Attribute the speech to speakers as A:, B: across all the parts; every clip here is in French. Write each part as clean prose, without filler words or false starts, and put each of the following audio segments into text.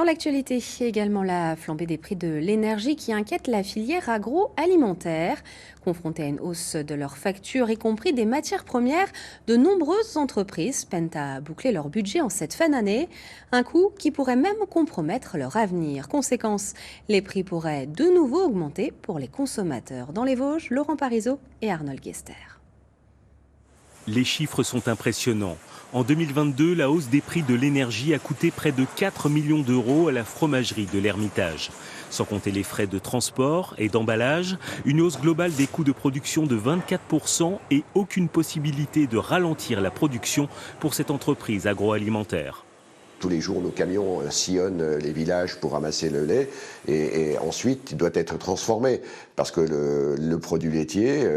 A: Dans l'actualité, également la flambée des prix de l'énergie qui inquiète la filière agroalimentaire. Confrontée à une hausse de leurs factures, y compris des matières premières, de nombreuses entreprises peinent à boucler leur budget en cette fin d'année. Un coût qui pourrait même compromettre leur avenir. Conséquence, les prix pourraient de nouveau augmenter pour les consommateurs. Dans les Vosges, Laurent Parisot et Arnold Guester.
B: Les chiffres sont impressionnants. En 2022, la hausse des prix de l'énergie a coûté près de 4 millions d'euros à la fromagerie de l'Ermitage. Sans compter les frais de transport et d'emballage, une hausse globale des coûts de production de 24% et aucune possibilité de ralentir la production pour cette entreprise agroalimentaire.
C: Tous les jours, nos camions sillonnent les villages pour ramasser le lait et ensuite il doit être transformé parce que le produit laitier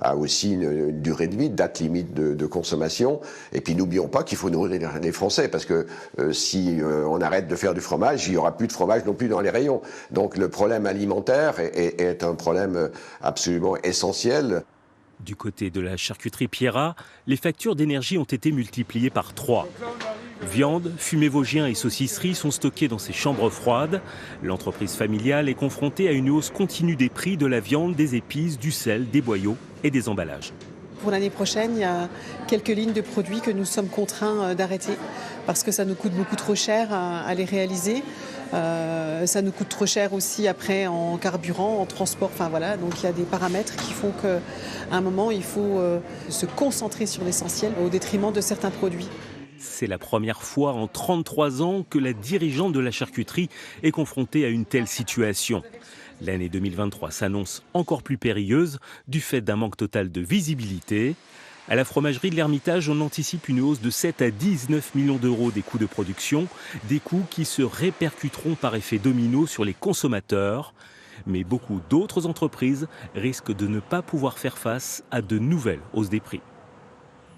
C: a aussi une durée de vie, date limite de consommation. Et puis n'oublions pas qu'il faut nourrir les Français parce que si on arrête de faire du fromage, il n'y aura plus de fromage non plus dans les rayons. Donc le problème alimentaire est un problème absolument essentiel.
B: Du côté de la charcuterie Pierrat, les factures d'énergie ont été multipliées par 3. Viande, fumée vosgien et saucisserie sont stockées dans ces chambres froides. L'entreprise familiale est confrontée à une hausse continue des prix de la viande, des épices, du sel, des boyaux et des emballages.
D: Pour l'année prochaine, il y a quelques lignes de produits que nous sommes contraints d'arrêter parce que ça nous coûte beaucoup trop cher à les réaliser. Ça nous coûte trop cher aussi après en carburant, en transport. Enfin voilà, donc il y a des paramètres qui font qu'à un moment, il faut se concentrer sur l'essentiel au détriment de certains produits.
B: C'est la première fois en 33 ans que la dirigeante de la charcuterie est confrontée à une telle situation. L'année 2023 s'annonce encore plus périlleuse du fait d'un manque total de visibilité. À la fromagerie de l'Ermitage, on anticipe une hausse de 7 à 19 millions d'euros des coûts de production, des coûts qui se répercuteront par effet domino sur les consommateurs. Mais beaucoup d'autres entreprises risquent de ne pas pouvoir faire face à de nouvelles hausses des prix.